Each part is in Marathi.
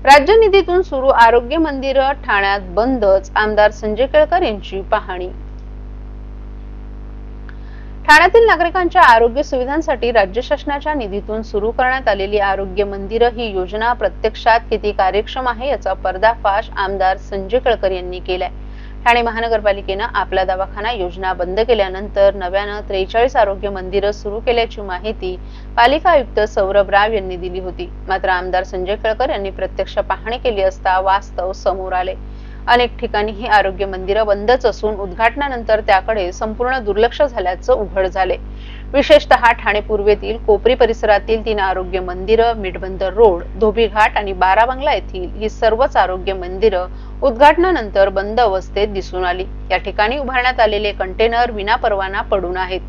राज्य निधीतून सुरू आरोग्य मंदिर ठाण्यात बंदच, आमदार संजय केळकर यांची पाहणी। ठाण्यातील नागरिकांच्या आरोग्य सुविधांसाठी राज्य शासनाच्या निधीतून सुरू करण्यात आलेली आरोग्य मंदिर ही योजना प्रत्यक्षात किती कार्यक्षम आहे याचा पर्दाफाश आमदार संजय केळकर यांनी केलाय। ठाणे महानगरपालिकेने आपला दवाखाना योजना बंद केल्यानंतर नव्याने 43 आरोग्य मंदिरं सुरू केल्याची माहिती पालिका आयुक्त सौरभ राव यांनी दिली होती। मात्र आमदार संजय केळकर यांनी प्रत्यक्ष पाहणी केली असता वास्तव समोर आले। अनेक ठिकाणी ही आरोग्य मंदिरं बंदच असून उद्घाटनानंतर त्याकडे संपूर्ण दुर्लक्ष झाल्याचं उघड झाले। विशेषतः ठाणे पूर्वेतील कोपरी परिसरातील 3 आरोग्य मंदिरं, मिठबंदर रोड, धोबी घाट आणि बारा बंगला येथील ही सर्वच आरोग्य मंदिरं उद्घाटनानंतर बंद अवस्थेत दिसून आली। या ठिकाणी उभारण्यात आलेले कंटेनर विनापरवाना पडून आहेत।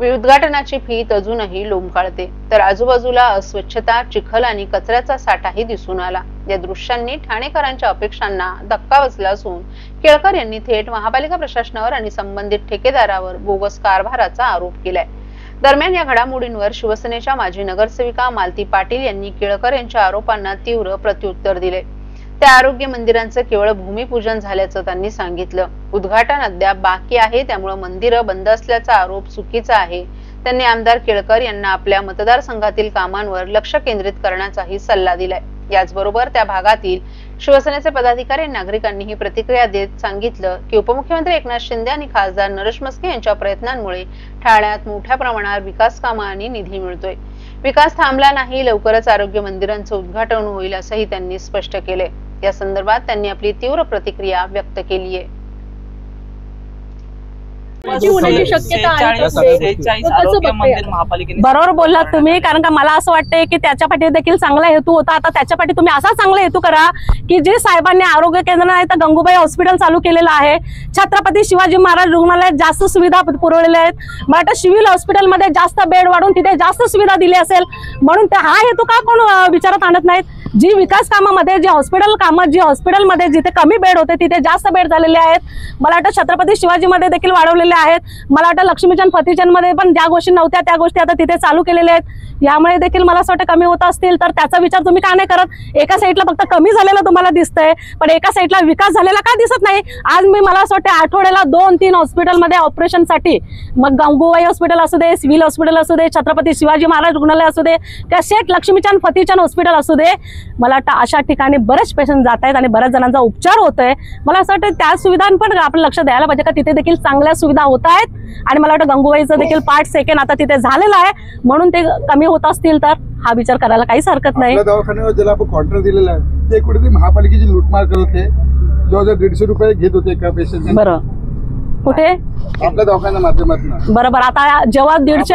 उद्घाटनाची फीत अजूनही लोंबकाळते, तर आजूबाजूला अस्वच्छता, चिखल आणि कचऱ्याचा साठाही दिसून आला। या दृश्यांनी ठाणेकरांच्या अपेक्षांना धक्का बसला असून केळकर यांनी थेट महापालिका प्रशासनावर आणि संबंधित ठेकेदारावर बोगस कारभाराचा आरोप केलाय। दरम्यान या घडामोडींवर शिवसेनेच्या माजी नगरसेविका मालती पाटील यांनी केळकर यांच्या आरोपांना तीव्र प्रत्युत्तर दिले। त्या आरोग्य मंदिरांचं केवळ भूमिपूजन झाल्याचं त्यांनी सांगितलं। उद्घाटन अद्याप बाकी आहे, त्यामुळे मंदिरं बंद असल्याचा आरोप चुकीचा आहे। त्यांनी आमदार केळकर यांना आपल्या मतदारसंघातील कामांवर लक्ष केंद्रित करण्याचाही सल्ला दिलाय। याचबरोबर त्या भागातील शिवसेनेचे पदाधिकारी नागरिकांनी ही प्रतिक्रिया देत सांगितलं की उपमुख्यमंत्री एकनाथ शिंदे आणि खासदार नरेश म्हस्के यांच्या प्रयत्नांमुळे ठाण्यात मोठ्या प्रमाणावर विकास कामं आणि निधी मिळतोय। विकास थांबला नाही, लवकरच आरोग्य मंदिरांचं उद्घाटन होईल असंही त्यांनी स्पष्ट केले। या संदर्भात त्यांनी आपली तीव्र प्रतिक्रिया व्यक्त केली आहे। बरोबर बोललात तुम्ही, कारण का मला असं वाटतंय की त्याच्या पाठी देखील चांगला हेतू होता। आता त्याच्या पाठी तुम्ही असा चांगला हेतू करा की जे साहेबांनी आरोग्य केंद्र आहे तर गंगूबाई हॉस्पिटल चालू केलेलं आहे, छत्रपती शिवाजी महाराज रुग्णालयात जास्त सुविधा पुरवलेल्या आहेत, मराठा सिव्हिल हॉस्पिटलमध्ये जास्त बेड वाढवून तिथे जास्त सुविधा दिली असेल, म्हणून हा हेतू का कोण विचारात आणत नाहीत। जी विकास कामामध्ये जी हॉस्पिटल कामात जी हॉस्पिटलमध्ये जिथे कमी बेड होते तिथे जास्त बेड झालेले आहेत। मला वाटतं छत्रपती शिवाजी मध्ये देखील वाढवलेले आहेत। मला वाटतं लक्ष्मीचंद फतेचंद मध्ये पण ज्या गोष्टी नव्हत्या त्या गोष्टी आता तिथे चालू केलेल्या आहेत। यामुळे देखील मला असं वाटतं कमी होत असतील तर त्याचा विचार तुम्ही का नाही करत। एका साईडला फक्त कमी झालेलं तुम्हाला दिसतंय, पण एका साईडला विकास झालेला का दिसत नाही। आज मी मला असं वाटतं आठवड्याला 2-3 हॉस्पिटलमध्ये ऑपरेशनसाठी, मग गंगूबाई हॉस्पिटल असू दे, सिव्हिल हॉस्पिटल असू दे, छत्रपती शिवाजी महाराज रुग्णालय असू दे, त्या शेठ लक्ष्मीचंद फतेचंद हॉस्पिटल असू दे, मला वाटतं अशा ठिकाणी बरेच पेशंट जात आहेत आणि बऱ्याच जणांचा उपचार होतोय। मला असं वाटतं त्या सुविधांवर आपण लक्ष द्यायला पाहिजे का तिथे देखील चांगल्या सुविधा होत आहेत। आणि मला वाटतं गंगूबाईचं देखील पार्ट सेकंड आता तिथे झालेला आहे, म्हणून ते कमी होत असतील तर हा विचार करायला काहीच हरकत नाही। दवाखान्यावर ज्याला आपण कॉन्ट्रॅक्ट दिलेला आहे ते कुठेतरी महापालिकेची लूटमार करत होते, 1,500 रुपये घेत होते एका पेशंट। बरं, कुठे आपल्या दवाखान्याच्या माध्यमातून बरोबर। आता जेव्हा 150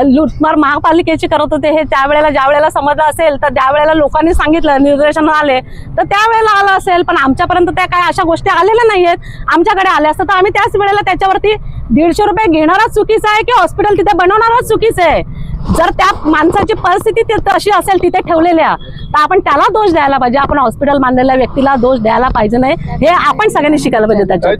लूटमार महापालिकेची करत होते हे त्यावेळेला ज्या वेळेला समजलं असेल तर त्यावेळेला लोकांनी सांगितलं, निर्देशन आले तर त्यावेळेला आलं असेल, पण आमच्यापर्यंत त्या काय अशा गोष्टी आलेल्या नाहीयेत। आमच्याकडे आल्या असतं तर आम्ही त्याच वेळेला त्याच्यावरती 150 रुपये घेणारच चुकीचं आहे की हॉस्पिटल तिथे बनवणारच चुकीचं आहे। जर त्या माणसाची परिस्थिती तशी असेल तिथे ठेवलेल्या तर आपण त्याला दोष द्यायला पाहिजे, आपण हॉस्पिटल बांधलेल्या व्यक्तीला दोष द्यायला पाहिजे नाही। हे आपण सगळ्यांनी शिकायला पाहिजे त्याच्यात।